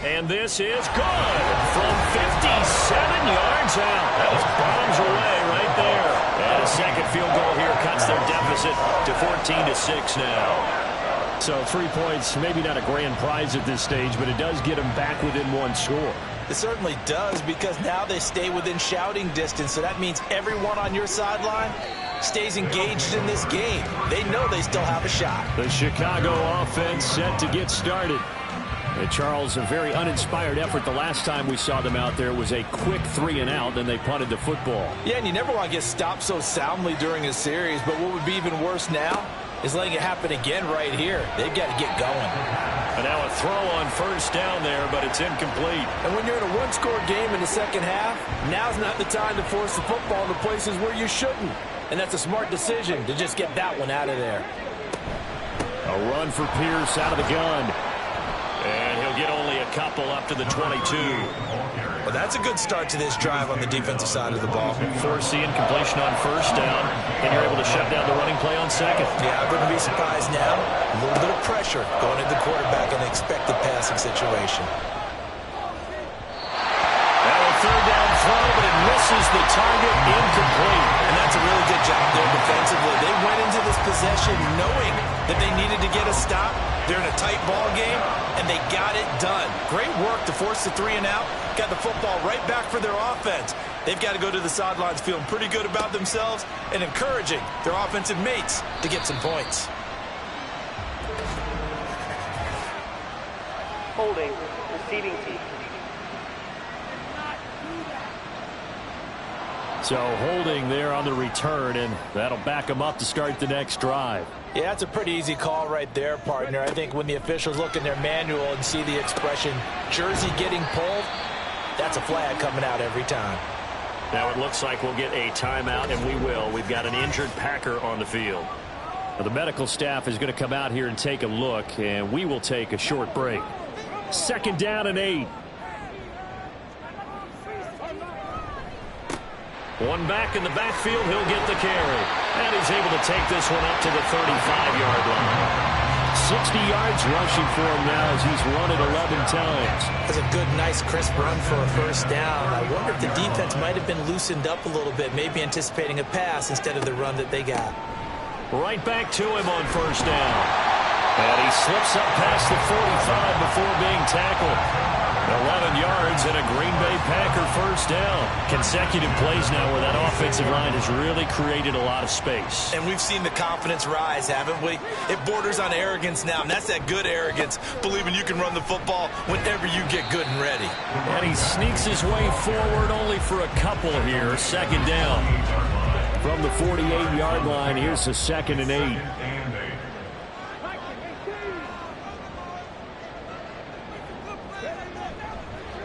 And this is good from 57 yards out. That was bombs away right there. And a second field goal here cuts their deficit to 14-6 now. So 3 points, maybe not a grand prize at this stage, but it does get them back within one score. It certainly does, because now they stay within shouting distance. So that means everyone on your sideline stays engaged in this game. They know they still have a shot. The Chicago offense set to get started. And Charles, a very uninspired effort the last time we saw them out there was a quick 3-and-out, then they punted the football. Yeah, and you never want to get stopped so soundly during a series, but what would be even worse now is letting it happen again right here. They've got to get going. And now a throw on first down there, but it's incomplete. And when you're in a one-score game in the second half, now's not the time to force the football into places where you shouldn't. And that's a smart decision to just get that one out of there. A run for Pierce out of the gun. And he'll get only a couple up to the 22. Well, that's a good start to this drive on the defensive side of the ball. Force the incompletion on first down, and you're able to shut down the running play on second. Yeah, I wouldn't be surprised now. A little bit of pressure going into the quarterback in an expected passing situation. Now a third down throw, but it misses the target, incomplete. And that's a really good job there defensively. They went into this possession knowing that they needed to get a stop. They're in a tight ball game, and they got it done. Great work to force the 3-and-out. Got the football right back for their offense. They've got to go to the sidelines feeling pretty good about themselves and encouraging their offensive mates to get some points. Holding, receiving team. So holding there on the return, and that'll back them up to start the next drive. Yeah, that's a pretty easy call right there, partner. I think when the officials look in their manual and see the expression, jersey getting pulled, that's a flag coming out every time. Now it looks like we'll get a timeout, and we will. We've got an injured Packer on the field. Now, the medical staff is going to come out here and take a look, and we will take a short break. 2nd down and 8. One back in the backfield, he'll get the carry. And he's able to take this one up to the 35-yard line. 60 yards rushing for him now as he's run it 11 times. That's a good, nice, crisp run for a first down. I wonder if the defense might have been loosened up a little bit, maybe anticipating a pass instead of the run that they got. Right back to him on first down. And he slips up past the 45 before being tackled. 11 yards and a Green Bay Packer first down. Consecutive plays now where that offensive line has really created a lot of space. And we've seen the confidence rise, haven't we? It borders on arrogance now, and that's that good arrogance, believing you can run the football whenever you get good and ready. And he sneaks his way forward only for a couple here. 2nd down. From the 48-yard line, here's the 2nd and 8.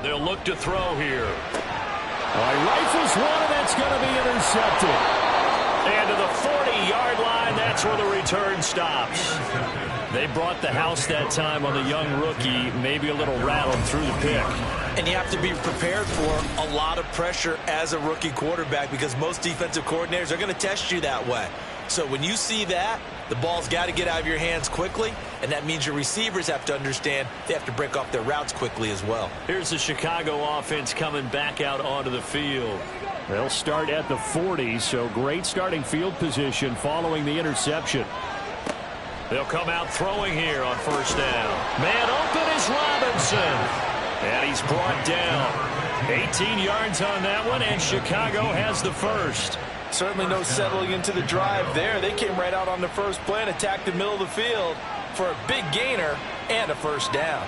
They'll look to throw here. Rifles one, and that's going to be intercepted. And to the 40-yard line, that's where the return stops. They brought the house that time on the young rookie, maybe a little rattled through the pick. And you have to be prepared for a lot of pressure as a rookie quarterback, because most defensive coordinators are going to test you that way. So when you see that, the ball's got to get out of your hands quickly, and that means your receivers have to understand they have to break off their routes quickly as well. Here's the Chicago offense coming back out onto the field. They'll start at the 40, so great starting field position following the interception. They'll come out throwing here on first down. Man open is Robinson. And he's brought down. 18 yards on that one, and Chicago has the first. Certainly no settling into the drive there. They came right out on the first play and attacked the middle of the field for a big gainer and a first down.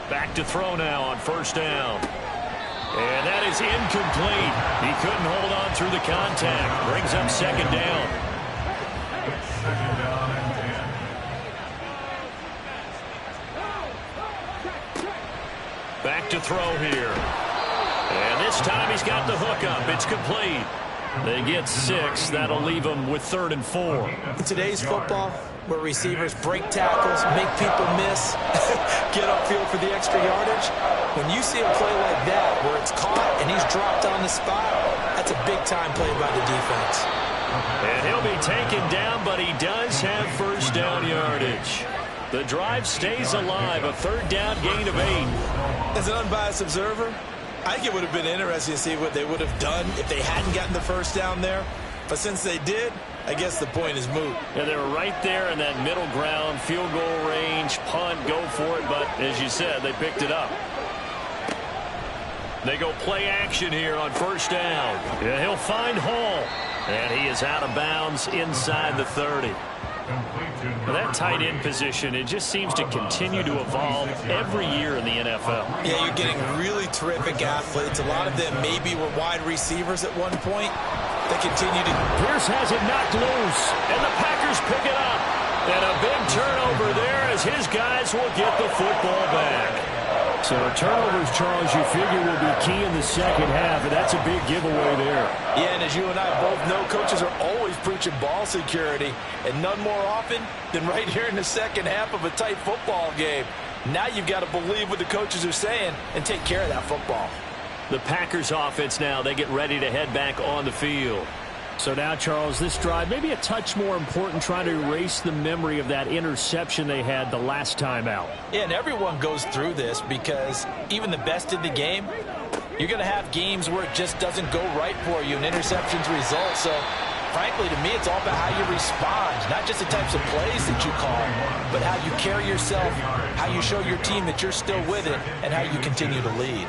Back to throw now on first down. And that is incomplete. He couldn't hold on through the contact. Brings up 2nd down. Back to throw here. And this time he's got the hook up. It's complete. They get 6. That'll leave them with 3rd and 4. In today's football, where receivers break tackles, make people miss, get upfield for the extra yardage, when you see a play like that where it's caught and he's dropped on the spot, that's a big-time play by the defense. And he'll be taken down, but he does have first down yardage. The drive stays alive. A third down gain of 8. As an unbiased observer, I think it would have been interesting to see what they would have done if they hadn't gotten the first down there. But since they did, I guess the point is moot. Yeah, they were right there in that middle ground, field goal range, punt, go for it. But as you said, they picked it up. They go play action here on first down. Yeah, he'll find Hall. And he is out of bounds inside the 30. Well, that tight end position, it just seems to continue to evolve every year in the NFL. Yeah, you're getting really terrific athletes. A lot of them maybe were wide receivers at one point. They continue to... Pierce has it knocked loose, and the Packers pick it up. And a big turnover there as his guys will get the football back. So turnovers, Charles, you figure will be key in the second half, and that's a big giveaway there. Yeah, and as you and I both know, coaches are always preaching ball security, and none more often than right here in the second half of a tight football game. Now you've got to believe what the coaches are saying and take care of that football. The Packers offense now, they get ready to head back on the field. So now, Charles, this drive maybe a touch more important, trying to erase the memory of that interception they had the last time out. Yeah, and everyone goes through this because even the best in the game, you're going to have games where it just doesn't go right for you and interceptions result. So, frankly, to me, it's all about how you respond, not just the types of plays that you call, but how you carry yourself, how you show your team that you're still with it, and how you continue to lead.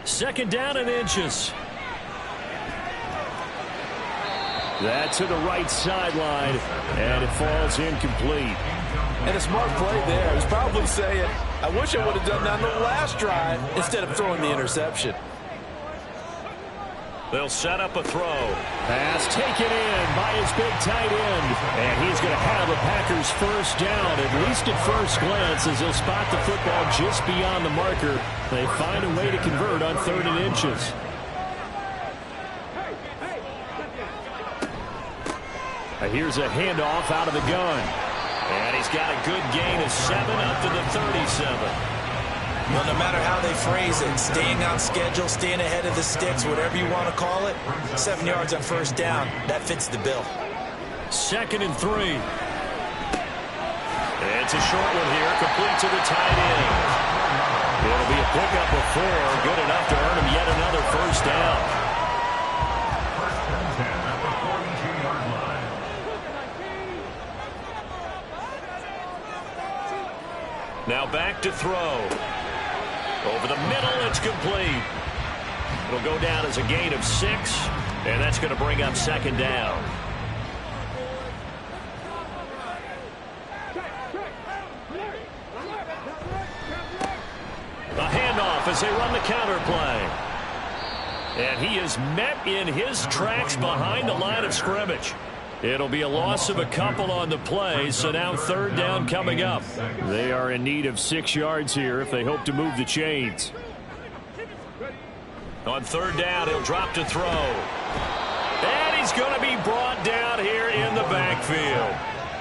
Second down and inches. That's to the right sideline, and it falls incomplete. And a smart play there. He's probably saying, I wish I would have done that on the last drive instead of throwing the interception. They'll set up a throw. Pass taken in by his big tight end. And he's going to have a Packers first down, at least at first glance, as he'll spot the football just beyond the marker. They find a way to convert on 3rd and inches. Here's a handoff out of the gun. And he's got a good gain of 7 up to the 37. Well, no matter how they phrase it, staying on schedule, staying ahead of the sticks, whatever you want to call it, 7 yards on first down, that fits the bill. 2nd and 3. It's a short one here, complete to the tight end. It'll be a pickup of 4, good enough to earn him yet another first down. Now back to throw. Over the middle, it's complete. It'll go down as a gain of 6, and that's going to bring up 2nd down. A handoff as they run the counter play. And he is met in his tracks behind the line of scrimmage. It'll be a loss of a couple on the play, so now 3rd down coming up. They are in need of 6 yards here if they hope to move the chains. On 3rd down, he'll drop to throw. And he's going to be brought down here in the backfield.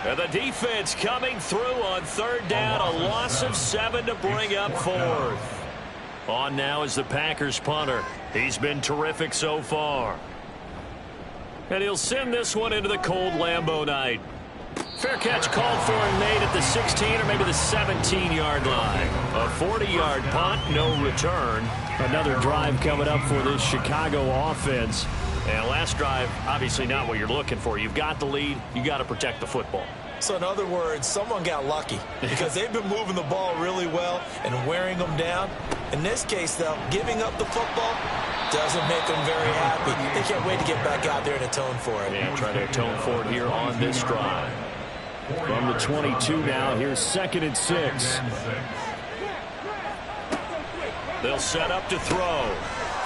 And the defense coming through on 3rd down, a loss of 7 to bring up 4th. On now is the Packers punter. He's been terrific so far. And he'll send this one into the cold Lambeau night. Fair catch called for and made at the 16 or maybe the 17-yard line. A 40-yard punt, no return. Another drive coming up for this Chicago offense. And last drive, obviously not what you're looking for. You've got the lead. You got to protect the football. So in other words, someone got lucky because they've been moving the ball really well and wearing them down. In this case, though, giving up the football doesn't make them very happy. They can't wait to get back out there and atone for it. Yeah, try to atone for it here on this drive. From the 22 now, here's 2nd and 6. They'll set up to throw.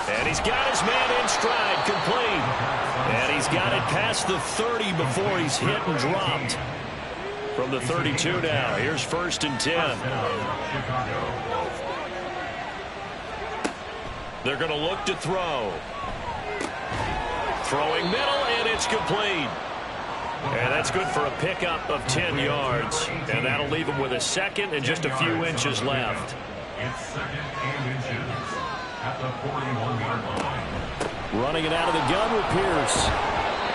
And he's got his man in stride, complete. And he's got it past the 30 before he's hit and dropped. From the 32 now, here's 1st and 10. They're going to look to throw. Throwing middle, and it's complete. And that's good for a pickup of 10 yards. And that'll leave him with a 2nd and just a few inches left. It's 2nd and inches at the 41-yard line. Running it out of the gun with Pierce.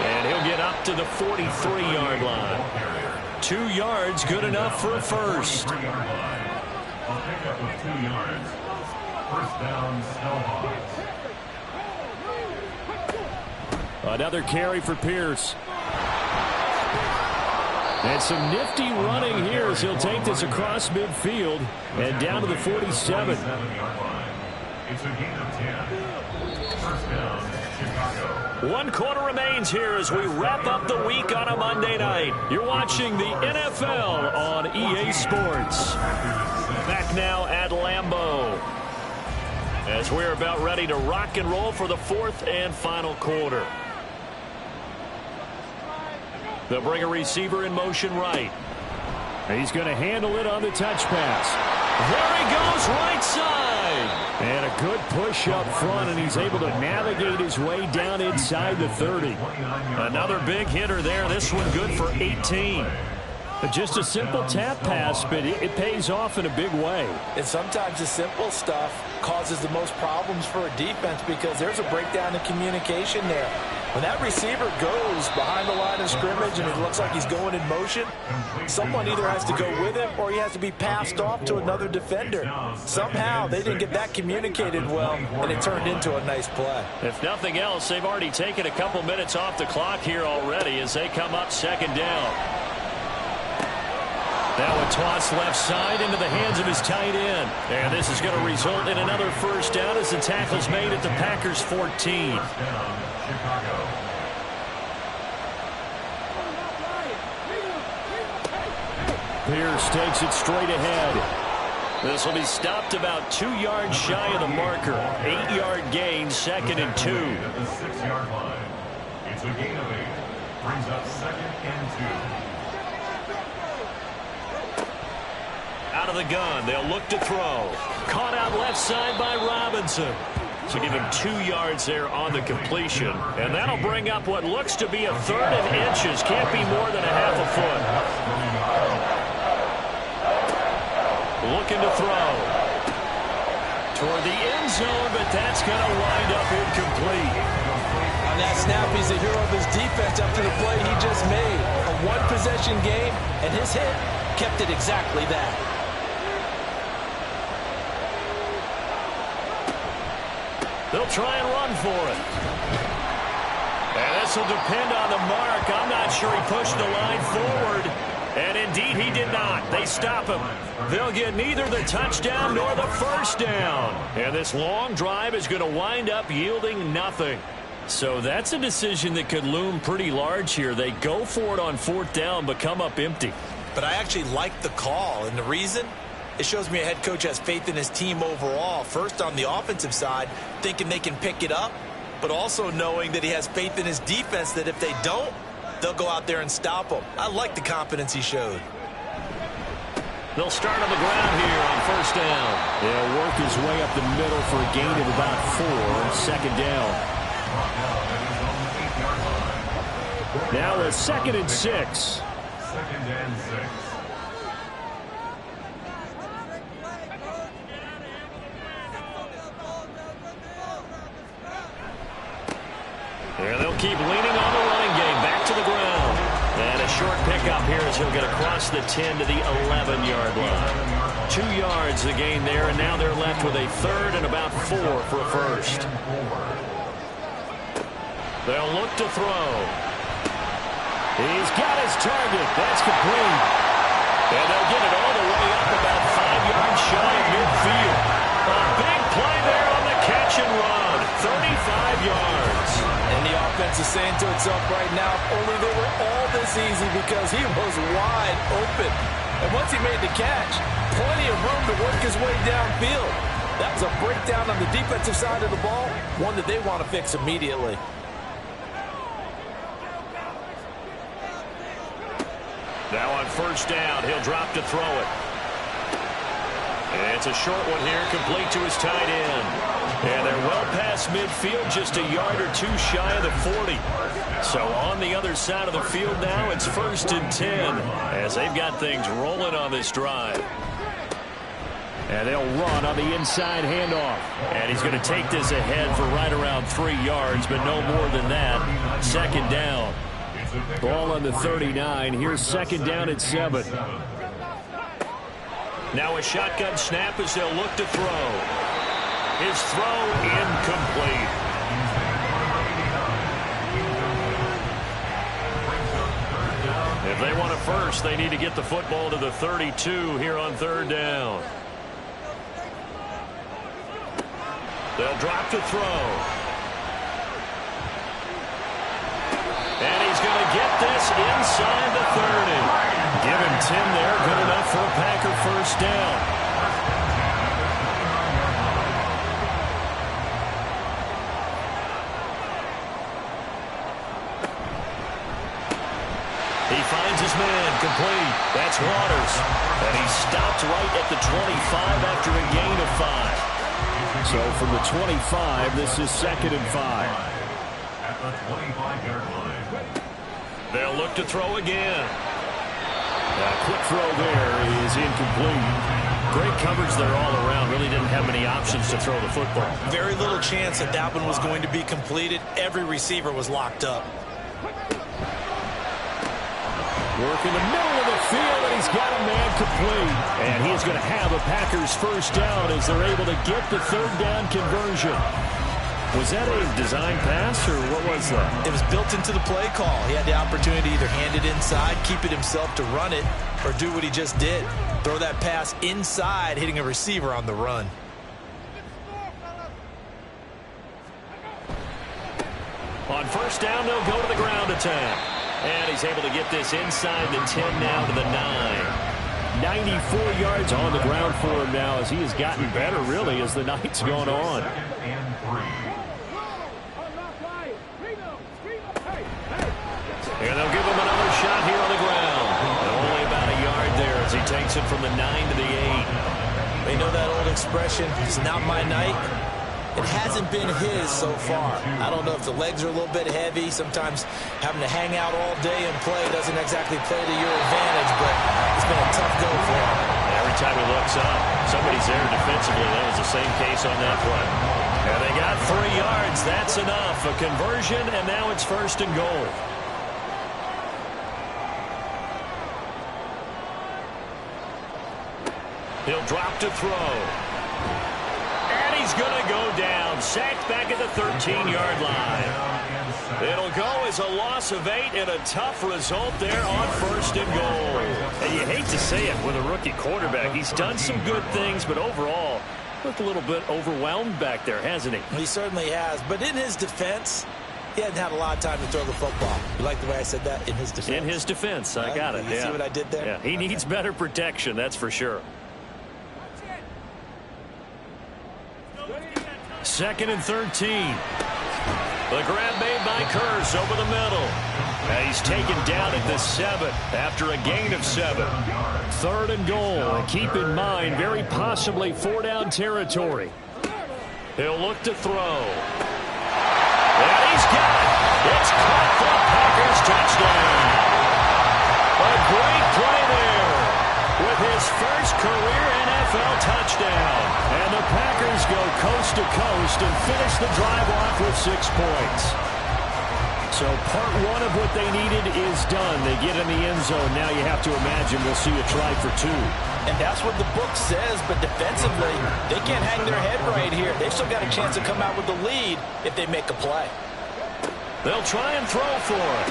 And he'll get up to the 43-yard line. 2 yards, good enough for a first. 3-yard line. A pickup of 2 yards. First down, Snowhawks. Another carry for Pierce. And some nifty running here as he'll take this across midfield and down to the 47. 47-yard line. It's a gain of 10. First down, Chicago. 1 quarter remains here as we wrap up the week on a Monday night. You're watching the NFL on EA Sports. Back now at Lambeau as we're about ready to rock and roll for the 4th and final quarter. They'll bring a receiver in motion right. He's going to handle it on the touch pass. There he goes, right side. And a good push up front, and he's able to navigate his way down inside the 30. Another big hitter there. This one good for 18. Just a simple tap pass, but it pays off in a big way. And sometimes the simple stuff causes the most problems for a defense because there's a breakdown in communication there. When that receiver goes behind the line of scrimmage and it looks like he's going in motion, someone either has to go with him or he has to be passed off to another defender. Somehow they didn't get that communicated well, and it turned into a nice play. If nothing else, they've already taken a couple minutes off the clock here already as they come up 2nd down. Now a toss left side into the hands of his tight end. And this is going to result in another first down as the tackle's made at the Packers' 14. First down, Chicago. Pierce takes it straight ahead. This will be stopped about 2 yards shy of the marker. 8-yard gain, 2nd and 2. At the 6-yard line. It's a gain of 8. Brings up 2nd and 2. Out of the gun, they'll look to throw. Caught out left side by Robinson. So give him 2 yards there on the completion. And that'll bring up what looks to be a 3rd and inches. Can't be more than a half a foot. Looking to throw. Toward the end zone, but that's going to wind up incomplete. On that snap, he's a hero of his defense after the play he just made. A one-possession game, and his hit kept it exactly that. They'll try and run for it. And this will depend on the mark. I'm not sure he pushed the line forward. And indeed, he did not. They stop him. They'll get neither the touchdown nor the first down. And this long drive is going to wind up yielding nothing. So that's a decision that could loom pretty large here. They go for it on 4th down, but come up empty. But I actually like the call, and the reason? It shows me a head coach has faith in his team overall. First, on the offensive side, thinking they can pick it up, but also knowing that he has faith in his defense that if they don't, they'll go out there and stop them. I like the confidence he showed. They'll start on the ground here on 1st down. They'll work his way up the middle for a gain of about 4, 2nd down. Now a 2nd and 6. 2nd and 6. Here they'll keep leaning on the running game. Back to the ground. And a short pickup here as he'll get across the 10 to the 11-yard line. 2 yards the gain there, and now they're left with a 3rd and about 4 for a first. They'll look to throw. He's got his target. That's complete. And they'll get it all the way up about 5 yards shy of midfield. A big play there on the catch and run. 35 yards. And the offense is saying to itself right now, if only they were all this easy because he was wide open. And once he made the catch, plenty of room to work his way downfield. That was a breakdown on the defensive side of the ball, one that they want to fix immediately. Now on 1st down, he'll drop to throw it. And it's a short one here, complete to his tight end. And they're well past midfield, just a yard or 2 shy of the 40. So on the other side of the field now, it's 1st and 10 as they've got things rolling on this drive. And they'll run on the inside handoff. And he's going to take this ahead for right around 3 yards, but no more than that. 2nd down. It's Ball on the 39. Here's second down at 7. Now a shotgun snap as they'll look to throw. His throw incomplete. If they want a first, they need to get the football to the 32 here on third down. They'll drop to throw. And he's going to get this inside the 30. Give him 10 there. Good enough for a Packer first down. He finds his man complete. That's Waters. And he stopped right at the 25 after a gain of 5. So from the 25, this is 2nd and 5. At the 25-yard line. They'll look to throw again. A quick throw there is incomplete. Great coverage there all around. Really didn't have many options to throw the football. Very little chance that that one was going to be completed. Every receiver was locked up. Work in the middle of the field, and he's got a man complete. And he is going to have a Packers first down as they're able to get the third down conversion. Was that a design pass, or what was that? It was built into the play call. He had the opportunity to either hand it inside, keep it himself to run it, or do what he just did. Throw that pass inside, hitting a receiver on the run. On first down, they'll go to the ground attack. And he's able to get this inside the 10 now to the 9. 94 yards on the ground for him now as he has gotten better, really, as the night's gone on. And they'll give him another shot here on the ground. And only about a yard there as he takes it from the 9 to the 8. They know that old expression, it's not my night. It hasn't been his so far. I don't know if the legs are a little bit heavy. Sometimes having to hang out all day and play doesn't exactly play to your advantage, but it's been a tough go for him. Every time he looks up, somebody's there defensively. That was the same case on that play. And they got 3 yards. That's enough. A conversion, and now it's first and goal. He'll drop to throw. He's going to go down. Sacked back at the 13-yard line. It'll go as a loss of 8 and a tough result there on first and goal. And you hate to say it with a rookie quarterback. He's done some good things, but overall, looked a little bit overwhelmed back there, hasn't he? He certainly has. But in his defense, he hasn't had a lot of time to throw the football. You like the way I said that? In his defense. In his defense. I got it. You see what I did there? Yeah, he needs better protection, that's for sure. 2nd and 13. The grab made by Kurz over the middle. And he's taken down at the 7 after a gain of 7. 3rd and goal. And keep in mind, very possibly 4-down territory. He'll look to throw. And he's got it. It's caught for the Packers touchdown. A great play there with his first career NFL touchdown. And the Packers go coast to coast and finish the drive off with 6 points. So part 1 of what they needed is done. They get in the end zone. Now you have to imagine we'll see a try for 2. And that's what the book says, but defensively, they can't hang their head right here. They've still got a chance to come out with the lead if they make a play. They'll try and throw for it.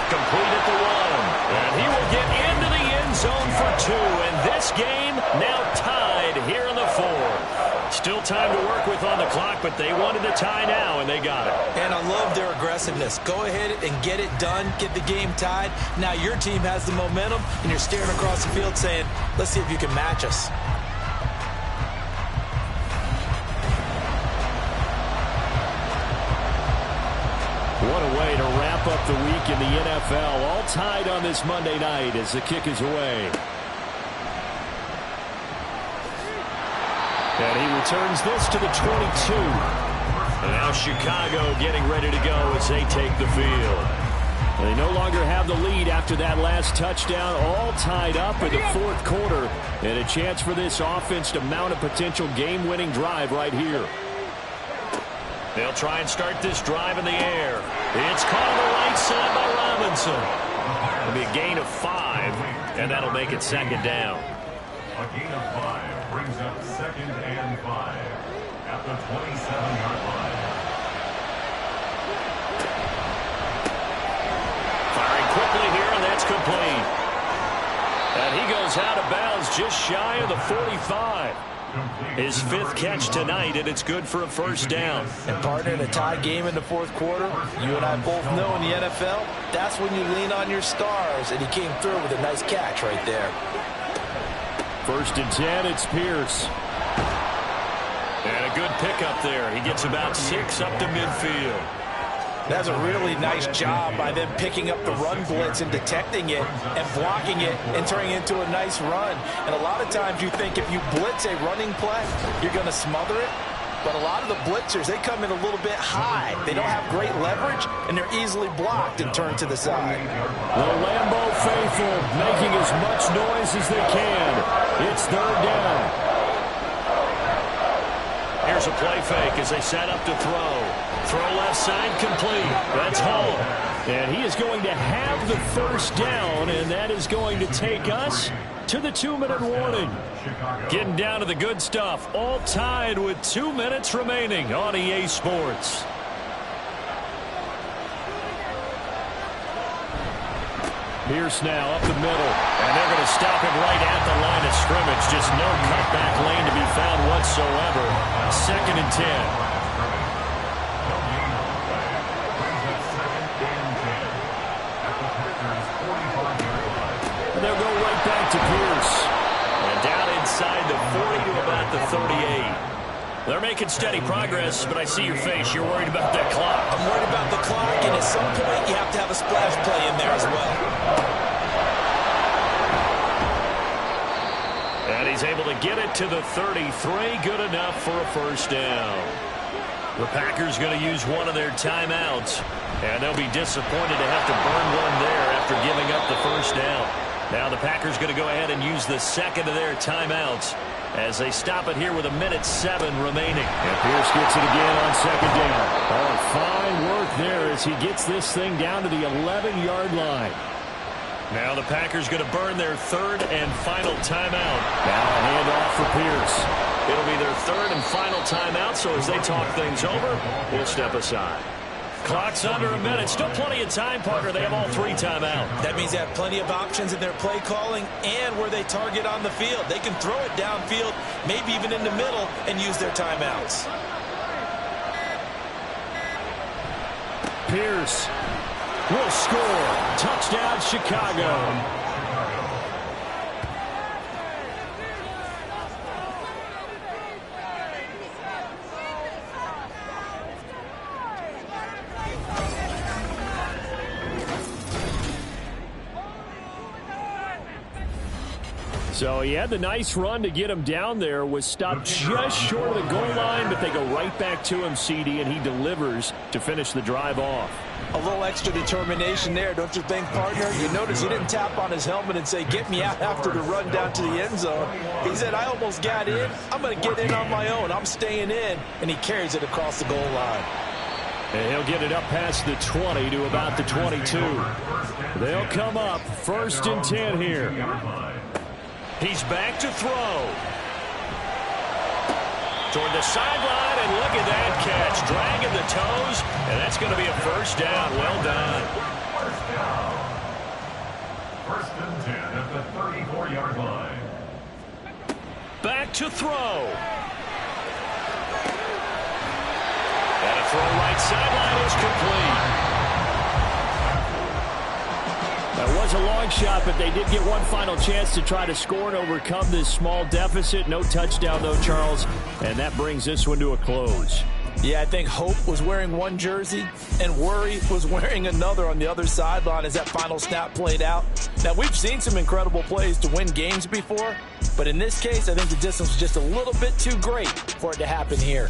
Complete at the 1. And he will get into the end zone for 2. And this game now tied here in the 4th. Still time to work with on the clock, but they wanted the tie now, and they got it. And I love their aggressiveness. Go ahead and get it done, get the game tied. Now your team has the momentum, and you're staring across the field saying, let's see if you can match us. What a way to wrap up the week in the NFL. All tied on this Monday night as the kick is away. And he returns this to the 22. And now Chicago getting ready to go as they take the field. They no longer have the lead after that last touchdown. All tied up in the 4th quarter. And a chance for this offense to mount a potential game-winning drive right here. They'll try and start this drive in the air. It's caught on the right side by Robinson. It'll be a gain of 5, and that'll make it second down. A gain of 5 brings up 2nd and 5 at the 27-yard line. Firing quickly here, and that's complete. And he goes out of bounds just shy of the 45. His 5th catch tonight, and it's good for a first down. And partner, in a tie game in the 4th quarter, you and I both know in the NFL, that's when you lean on your stars, and he came through with a nice catch right there. 1st and 10, it's Pierce. And a good pickup there. He gets about 6 up to midfield. That's a really nice job by them picking up the run blitz and detecting it and blocking it and turning it into a nice run. And a lot of times you think if you blitz a running play, you're going to smother it. But a lot of the blitzers, they come in a little bit high. They don't have great leverage, and they're easily blocked and turned to the side. The Lambeau faithful making as much noise as they can. It's 3rd down. Here's a play fake as they set up to throw. Throw left side complete. That's Hall. And he is going to have the first down, and that is going to take us to the 2-minute warning. Getting down to the good stuff. All tied with 2 minutes remaining on EA Sports. Pierce now up the middle, and they're going to stop him right at the line of scrimmage. Just no cutback lane to be found whatsoever. 2nd and 10. They'll go right back to Pierce. And down inside the 40 to about the 38. They're making steady progress, but I see your face. You're worried about that clock. I'm worried about the clock, and at some point you have to have a splash play in there as well. And he's able to get it to the 33. Good enough for a first down. The Packers going to use one of their timeouts, and they'll be disappointed to have to burn one there after giving up the first down. Now the Packers going to go ahead and use the 2nd of their timeouts as they stop it here with 1:07 remaining. And Pierce gets it again on 2nd down. Oh, fine work there as he gets this thing down to the 11-yard line. Now the Packers going to burn their 3rd and final timeout. Now a handoff for Pierce. It'll be their 3rd and final timeout, so as they talk things over, we'll step aside. Clock's under a minute. Still plenty of time, partner. They have all 3 timeouts. That means they have plenty of options in their play calling and where they target on the field. They can throw it downfield, maybe even in the middle, and use their timeouts. Pierce will score. Touchdown, Chicago. So he had the nice run to get him down there, was stopped just short of the goal line, but they go right back to him, CD, and he delivers to finish the drive off. A little extra determination there, don't you think, partner? You notice he didn't tap on his helmet and say, get me out after the run down to the end zone. He said, I almost got in. I'm going to get in on my own. I'm staying in. And he carries it across the goal line. And he'll get it up past the 20 to about the 22. They'll come up 1st and 10 here. He's back to throw. Toward the sideline, and look at that catch. Dragging the toes, and that's going to be a first down. Well done. First down. 1st and 10 at the 34-yard line. Back to throw. And a throw right sideline is complete. That was a long shot, but they did get one final chance to try to score and overcome this small deficit. No touchdown, though, Charles, and that brings this one to a close. Yeah, I think Hope was wearing one jersey and Worry was wearing another on the other sideline as that final snap played out. Now, we've seen some incredible plays to win games before, but in this case, I think the distance was just a little bit too great for it to happen here.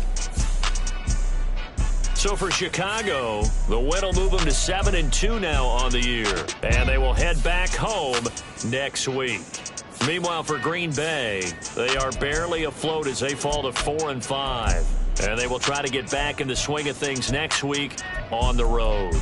So for Chicago, the win will move them to 7-2 now on the year, and they will head back home next week. Meanwhile, for Green Bay, they are barely afloat as they fall to 4-5. And they will try to get back in the swing of things next week on the road.